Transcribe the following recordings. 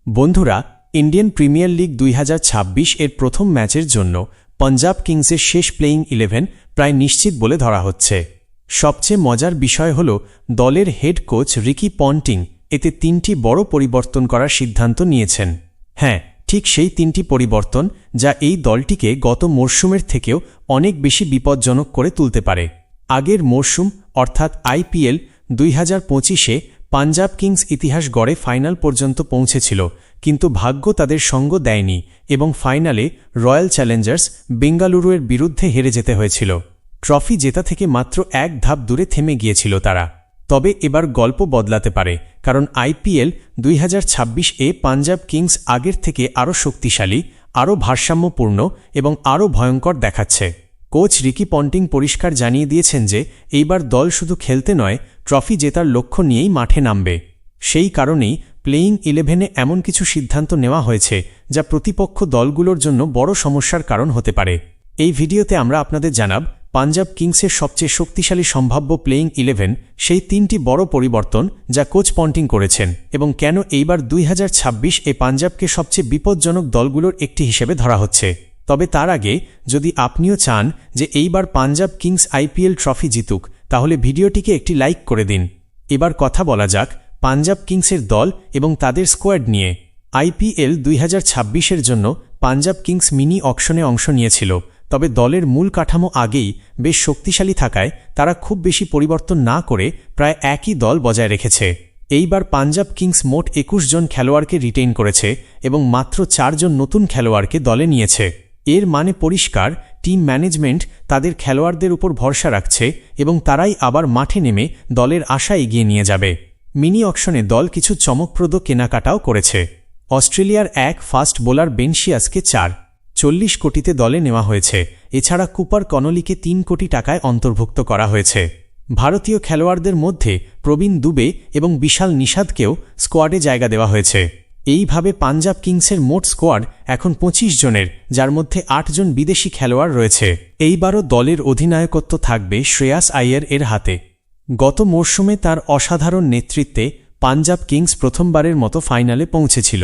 বন্ধুরা, Indian premier league 2026 এর প্রথম ম্যাচের জন্য পাঞ্জাব কিংসের শেষ প্লেয়িং 11 প্রায় নিশ্চিত বলে ধরা হচ্ছে। সবচেয়ে মজার বিষয় হল দলের হেড কোচ রিকি পন্টিং এতে 3টি বড় পরিবর্তন করার সিদ্ধান্ত নিয়েছেন। হ্যাঁ, ঠিক সেই 3টি পরিবর্তন যা এই দলটিকে গত মরশুমের থেকেও অনেক বেশি বিপজ্জনক করে তুলতে পারে। আগের মরশুম অর্থাৎ IPL 2025-এ পাঞ্জাব কিংস ইতিহাস গড়ে ফাইনাল পর্যন্ত পৌঁছেছিল, কিন্তু ভাগ্য তাদের সঙ্গ দেয়নি এবং ফাইনালে রয়্যাল চ্যালেঞ্জার্স বেঙ্গালুরুর বিরুদ্ধে হেরে যেতে হয়েছিল। ট্রফি জেতা থেকে মাত্র এক ধাপ দূরে থেমে গিয়েছিল তারা। তবে এবার গল্প বদলাতে পারে, কারণ IPL 2026-এ পাঞ্জাব কিংস আগের থেকে আরও শক্তিশালী, আরও ভারসাম্যপূর্ণ এবং আরও ভয়ঙ্কর দেখাচ্ছে। কোচ রিকি পন্টিং পরিষ্কার জানিয়ে দিয়েছেন যে এইবার দল শুধু খেলতে নয়, ট্রফি জেতার লক্ষ্য নিয়েই মাঠে নামবে। সেই কারণেই প্লেয়িং 11-এ এমন কিছু সিদ্ধান্ত নেওয়া হয়েছে যা প্রতিপক্ষ দলগুলোর জন্য বড় সমস্যার কারণ হতে পারে। এই ভিডিওতে আমরা আপনাদের জানাব পাঞ্জাব কিংসের সবচেয়ে শক্তিশালী সম্ভাব্য প্লেয়িং 11, সেই 3টি বড় পরিবর্তন যা কোচ পন্টিং করেছেন এবং কেন এইবার 2026-এ পাঞ্জাবকে সবচেয়ে বিপজ্জনক দলগুলোর একটি হিসেবে ধরা হচ্ছে। তবে তার আগে যদি আপনিও চান যে এইবার পাঞ্জাব কিংস IPL ট্রফি জিতুক, তাহলে ভিডিওটিকে একটি লাইক করে দিন। এবার কথা বলা যাক পাঞ্জাব কিংসের দল এবং তাদের স্কোয়াড নিয়ে। IPL 2026-এর জন্য পাঞ্জাব কিংস মিনি অকশনে অংশ নিয়েছিল, তবে দলের মূল কাঠামো আগেই বেশ শক্তিশালী থাকায় তারা খুব বেশি পরিবর্তন না করে প্রায় একই দল বজায় রেখেছে। এইবার পাঞ্জাব কিংস মোট 21 জন খেলোয়াড়কে রিটেইন করেছে এবং মাত্র 4 জন নতুন খেলোয়াড়কে দলে নিয়েছে। এর মানে পরিষ্কার, টিম ম্যানেজমেন্ট তাদের খেলোয়াড়দের উপর ভরসা রাখছে এবং তারাই আবার মাঠে নেমে দলের আশা এগিয়ে নিয়ে যাবে। মিনি অকশনে দল কিছু চমকপ্রদ কেনাকাটাও করেছে। অস্ট্রেলিয়ার এক ফাস্ট বোলার বেন শিয়াসকে 40 কোটিতে দলে নেওয়া হয়েছে। এছাড়া কুপার কনলিকে 3 কোটি টাকায় অন্তর্ভুক্ত করা হয়েছে। ভারতীয় খেলোয়াড়দের মধ্যে প্রবীণ দুবে এবং বিশাল নিষাদকেও স্কোয়াডে জায়গা দেওয়া হয়েছে। এইভাবে পাঞ্জাব কিংসের মোট স্কোয়াড এখন 25 জনের, যার মধ্যে 8 জন বিদেশি খেলোয়াড় রয়েছে। এইবারও দলের অধিনায়কত্ব থাকবে শ্রেয়াস আইয়ার এর হাতে। গত মরশুমে তার অসাধারণ নেতৃত্বে পাঞ্জাব কিংস প্রথমবারের মতো ফাইনালে পৌঁছেছিল।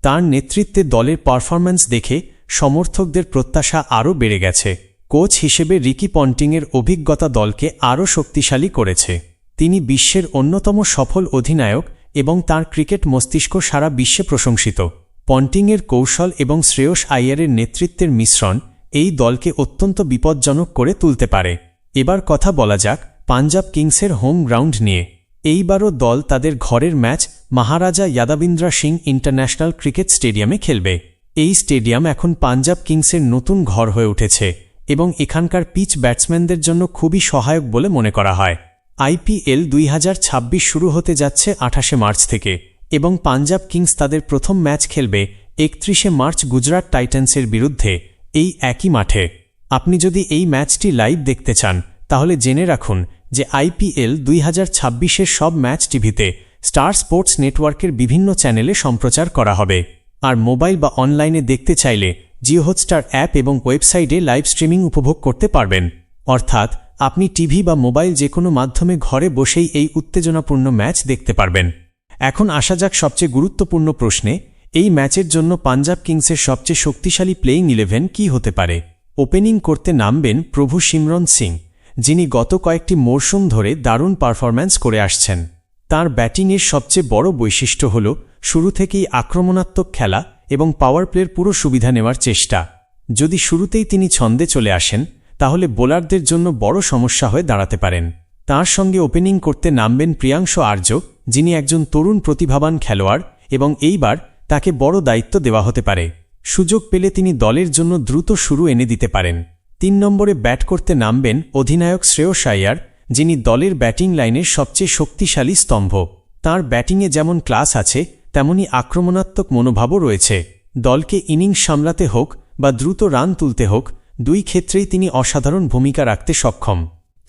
তার নেতৃত্বে দলের পারফরম্যান্স দেখে সমর্থকদের প্রত্যাশা আরও বেড়ে গেছে। কোচ হিসেবে রিকি পন্টিংয়ের অভিজ্ঞতা দলকে আরও শক্তিশালী করেছে। তিনি বিশ্বের অন্যতম সফল অধিনায়ক এবং তাঁর ক্রিকেট মস্তিষ্ক সারা বিশ্বে প্রশংসিত। পন্টিংয়ের কৌশল এবং শ্রেয়স আইয়ারের নেতৃত্বের মিশ্রণ এই দলকে অত্যন্ত বিপজ্জনক করে তুলতে পারে। এবার কথা বলা যাক পাঞ্জাব কিংসের হোম গ্রাউন্ড নিয়ে। এইবারও দল তাদের ঘরের ম্যাচ মহারাজা যাদবেন্দ্র সিং ইন্টারন্যাশনাল ক্রিকেট স্টেডিয়ামে খেলবে। এই স্টেডিয়াম এখন পাঞ্জাব কিংসের নতুন ঘর হয়ে উঠেছে এবং এখানকার পিচ ব্যাটসম্যানদের জন্য খুবই সহায়ক বলে মনে করা হয়। IPL 2026 শুরু হতে যাচ্ছে 28 মার্চ থেকে এবং পাঞ্জাব কিংস তাদের প্রথম ম্যাচ খেলবে 31 মার্চ গুজরাট টাইটান্সের বিরুদ্ধে এই একই মাঠে। আপনি যদি এই ম্যাচটি লাইভ দেখতে চান, তাহলে জেনে রাখুন যে IPL 2026-এর সব ম্যাচ টিভিতে স্টার স্পোর্টস নেটওয়ার্কের বিভিন্ন চ্যানেলে সম্প্রচার করা হবে। আর মোবাইল বা অনলাইনে দেখতে চাইলে জিও হটস্টার অ্যাপ এবং ওয়েবসাইটে লাইভ স্ট্রিমিং উপভোগ করতে পারবেন। অর্থাৎ আপনি টিভি বা মোবাইল যে কোনো মাধ্যমে ঘরে বসেই এই উত্তেজনাপূর্ণ ম্যাচ দেখতে পারবেন। এখন আসা যাক সবচেয়ে গুরুত্বপূর্ণ প্রশ্নে, এই ম্যাচের জন্য পাঞ্জাব কিংসের সবচেয়ে শক্তিশালী প্লেয়িং 11 কী হতে পারে? ওপেনিং করতে নামবেন প্রভু সিমরন সিং, যিনি গত কয়েকটি মরশুম ধরে দারুণ পারফরম্যান্স করে আসছেন। তাঁর ব্যাটিংয়ের সবচেয়ে বড় বৈশিষ্ট্য হল শুরু থেকেই আক্রমণাত্মক খেলা এবং পাওয়ার প্লের পুরো সুবিধা নেওয়ার চেষ্টা। যদি শুরুতেই তিনি ছন্দে চলে আসেন, তাহলে বোলারদের জন্য বড় সমস্যা হয়ে দাঁড়াতে পারেন। তাঁর সঙ্গে ওপেনিং করতে নামবেন প্রিয়াংশু আর্য, যিনি একজন তরুণ প্রতিভাবান খেলোয়াড় এবং এইবার তাকে বড় দায়িত্ব দেওয়া হতে পারে। সুযোগ পেলে তিনি দলের জন্য দ্রুত শুরু এনে দিতে পারেন। 3 নম্বরে ব্যাট করতে নামবেন অধিনায়ক শ্রেয়স আইয়ার, যিনি দলের ব্যাটিং লাইনের সবচেয়ে শক্তিশালী স্তম্ভ। তাঁর ব্যাটিংয়ে যেমন ক্লাস আছে, তেমনি আক্রমণাত্মক মনোভাবও রয়েছে। দলকে ইনিংস সামলাতে হোক বা দ্রুত রান তুলতে হোক, দুই ক্ষেত্রেই তিনি অসাধারণ ভূমিকা রাখতে সক্ষম।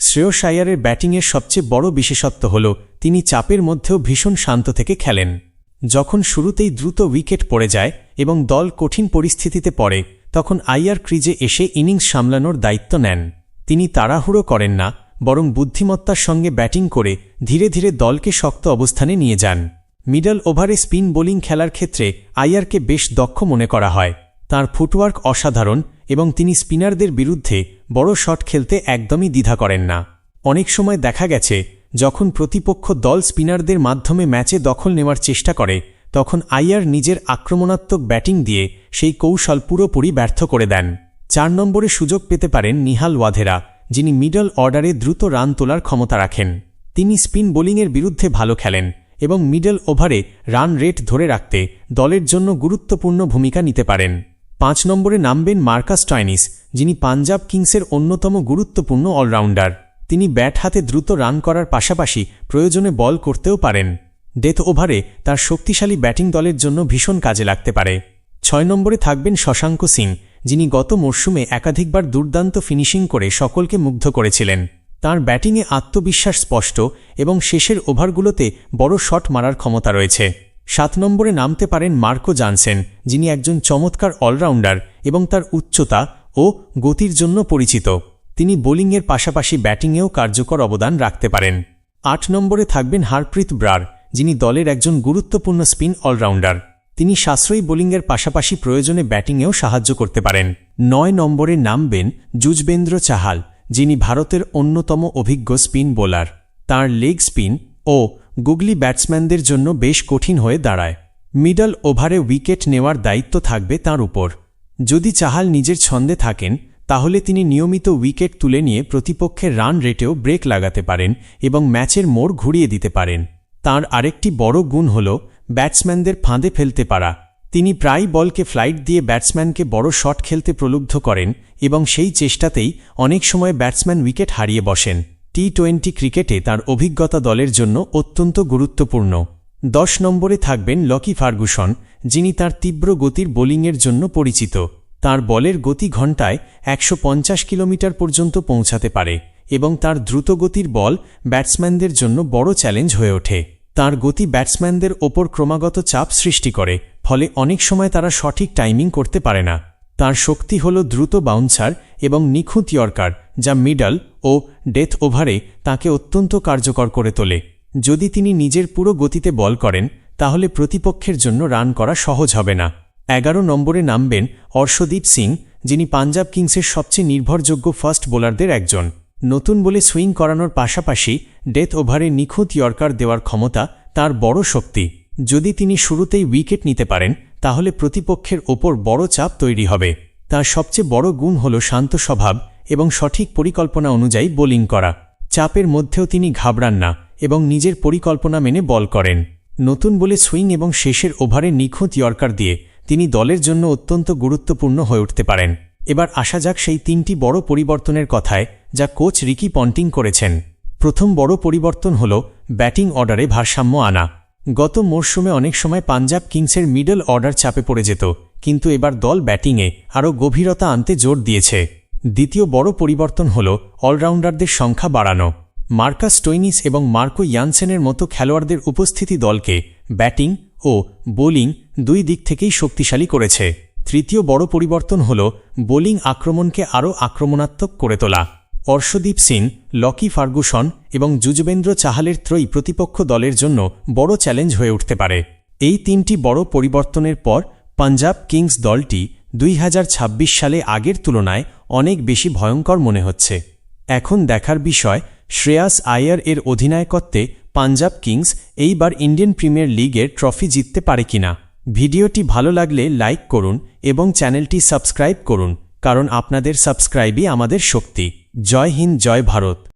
শ্রেয়স আইয়ারের ব্যাটিংয়ের সবচেয়ে বড় বিশেষত্ব হল তিনি চাপের মধ্যেও ভীষণ শান্ত থেকে খেলেন। যখন শুরুতেই দ্রুত উইকেট পড়ে যায় এবং দল কঠিন পরিস্থিতিতে পড়ে, তখন আইয়ার ক্রিজে এসে ইনিংস সামলানোর দায়িত্ব নেন। তিনি তাড়াহুড়ো করেন না, বরং বুদ্ধিমত্তার সঙ্গে ব্যাটিং করে ধীরে ধীরে দলকে শক্ত অবস্থানে নিয়ে যান। মিডল ওভারে স্পিন বোলিং খেলার ক্ষেত্রে আইয়ারকে বেশ দক্ষ মনে করা হয়। তার ফুটওয়ার্ক অসাধারণ এবং তিনি স্পিনারদের বিরুদ্ধে বড় শট খেলতে একদমই দ্বিধা করেন না। অনেক সময় দেখা গেছে যখন প্রতিপক্ষ দল স্পিনারদের মাধ্যমে ম্যাচে দখল নেওয়ার চেষ্টা করে, তখন আইয়ার নিজের আক্রমণাত্মক ব্যাটিং দিয়ে সেই কৌশল পুরোপুরি ব্যর্থ করে দেন। 4 নম্বরে সুযোগ পেতে পারেন নিহাল ওয়াধেরা, যিনি মিডল অর্ডারে দ্রুত রান তোলার ক্ষমতা রাখেন। তিনি স্পিন বোলিংয়ের বিরুদ্ধে ভালো খেলেন এবং মিডল ওভারে রান রেট ধরে রাখতে দলের জন্য গুরুত্বপূর্ণ ভূমিকা নিতে পারেন। 5 নম্বরে নামবেন মার্কাস স্টয়নিস, যিনি পাঞ্জাব কিংসের অন্যতম গুরুত্বপূর্ণ অলরাউন্ডার। তিনি ব্যাট হাতে দ্রুত রান করার পাশাপাশি প্রয়োজনে বল করতেও পারেন। ডেথ ওভারে তার শক্তিশালী ব্যাটিং দলের জন্য ভীষণ কাজে লাগতে পারে। 6 নম্বরে থাকবেন শশাঙ্ক সিং, যিনি গত মরশুমে একাধিকবার দুর্দান্ত ফিনিশিং করে সকলকে মুগ্ধ করেছিলেন। তাঁর ব্যাটিংয়ে আত্মবিশ্বাস স্পষ্ট এবং শেষের ওভারগুলোতে বড় শট মারার ক্ষমতা রয়েছে। 7 নম্বরে নামতে পারেন মার্কো জানসেন, যিনি একজন চমৎকার অলরাউন্ডার এবং তার উচ্চতা ও গতির জন্য পরিচিত। তিনি বোলিংয়ের পাশাপাশি ব্যাটিংয়েও কার্যকর অবদান রাখতে পারেন। 8 নম্বরে থাকবেন হারপ্রীত ব্রার, যিনি দলের একজন গুরুত্বপূর্ণ স্পিন অলরাউন্ডার। তিনি সাশ্রয়ী বোলিংয়ের পাশাপাশি প্রয়োজনে ব্যাটিংয়েও সাহায্য করতে পারেন। 9 নম্বরে নামবেন যুজবেন্দ্র চাহাল, যিনি ভারতের অন্যতম অভিজ্ঞ স্পিন বোলার। তাঁর লেগ স্পিন ও গুগলি ব্যাটসম্যানদের জন্য বেশ কঠিন হয়ে দাঁড়ায়। মিডল ওভারে উইকেট নেওয়ার দায়িত্ব থাকবে তাঁর উপর। যদি চাহাল নিজের ছন্দে থাকেন, তাহলে তিনি নিয়মিত উইকেট তুলে নিয়ে প্রতিপক্ষের রান রেটেও ব্রেক লাগাতে পারেন এবং ম্যাচের মোড় ঘুরিয়ে দিতে পারেন। তাঁর আরেকটি বড় গুণ হল ব্যাটসম্যানদের ফাঁদে ফেলতে পারা। তিনি প্রায় বলকে ফ্লাইট দিয়ে ব্যাটসম্যানকে বড় শট খেলতে প্রলুব্ধ করেন এবং সেই চেষ্টাতেই অনেক সময় ব্যাটসম্যান উইকেট হারিয়ে বসেন। টি-20 ক্রিকেটে তার অভিজ্ঞতা দলের জন্য অত্যন্ত গুরুত্বপূর্ণ। 10 নম্বরে থাকবেন লকি ফার্গুসন, যিনি তার তীব্র গতির বোলিংয়ের জন্য পরিচিত। তার বলের গতি ঘণ্টায় 150 কিলোমিটার পর্যন্ত পৌঁছাতে পারে এবং তার দ্রুতগতির বল ব্যাটসম্যানদের জন্য বড় চ্যালেঞ্জ হয়ে ওঠে। তার গতি ব্যাটসম্যানদের ওপর ক্রমাগত চাপ সৃষ্টি করে, ফলে অনেক সময় তারা সঠিক টাইমিং করতে পারে না। তার শক্তি হল দ্রুত বাউন্সার এবং নিখুঁত ইয়র্কার, যা মিডল ও ডেথ ওভারে তাকে অত্যন্ত কার্যকর করে তোলে। যদি তিনি নিজের পুরো গতিতে বল করেন, তাহলে প্রতিপক্ষের জন্য রান করা সহজ হবে না। 11 নম্বরে নামবেন অর্শদীপ সিং, যিনি পাঞ্জাব কিংসের সবচেয়ে নির্ভরযোগ্য ফাস্ট বোলারদের একজন। নতুন বলে সুইং করানোর পাশাপাশি ডেথ ওভারে নিখুঁত ইয়র্কার দেওয়ার ক্ষমতা তার বড় শক্তি। যদি তিনি শুরুতেই উইকেট নিতে পারেন, তাহলে প্রতিপক্ষের ওপর বড় চাপ তৈরি হবে। তার সবচেয়ে বড় গুণ হল শান্ত স্বভাব এবং সঠিক পরিকল্পনা অনুযায়ী বোলিং করা। চাপের মধ্যেও তিনি ঘাবড়ান না এবং নিজের পরিকল্পনা মেনে বল করেন। নতুন বলে সুইং এবং শেষের ওভারে নিখুঁত ইয়র্কার দিয়ে তিনি দলের জন্য অত্যন্ত গুরুত্বপূর্ণ হয়ে উঠতে পারেন। এবার আসা যাক সেই 3টি বড় পরিবর্তনের কথায় যা কোচ রিকি পন্টিং করেছেন। প্রথম বড় পরিবর্তন হল ব্যাটিং অর্ডারে ভারসাম্য আনা। গত মরশুমে অনেক সময় পাঞ্জাব কিংসের মিডল অর্ডার চাপে পড়ে যেত, কিন্তু এবার দল ব্যাটিংয়ে আরও গভীরতা আনতে জোর দিয়েছে। দ্বিতীয় বড় পরিবর্তন হল অলরাউন্ডারদের সংখ্যা বাড়ানো। মার্কাস স্টোইনিস এবং মার্কো ইয়ানসেনের মতো খেলোয়াড়দের উপস্থিতি দলকে ব্যাটিং ও বোলিং দুই দিক থেকেই শক্তিশালী করেছে। তৃতীয় বড় পরিবর্তন হল বোলিং আক্রমণকে আরও আক্রমণাত্মক করে তোলা। অর্শদীপ সিং, লকি ফার্গুসন এবং যুজবেন্দ্র চাহালের ত্রয়ী প্রতিপক্ষ দলের জন্য বড় চ্যালেঞ্জ হয়ে উঠতে পারে। এই 3টি বড় পরিবর্তনের পর পাঞ্জাব কিংস দলটি 2026 সালে আগের তুলনায় অনেক বেশি ভয়ঙ্কর মনে হচ্ছে। এখন দেখার বিষয় শ্রেয়াস আইয়ার এর অধিনায়কত্বে পাঞ্জাব কিংস এইবার ইন্ডিয়ান প্রিমিয়ার লিগের ট্রফি জিততে পারে কিনা। ভিডিওটি ভালো লাগলে লাইক করুন এবং চ্যানেলটি সাবস্ক্রাইব করুন, কারণ আপনাদের সাবস্ক্রাইবই আমাদের শক্তি। জয় হিন্দ, জয় ভারত।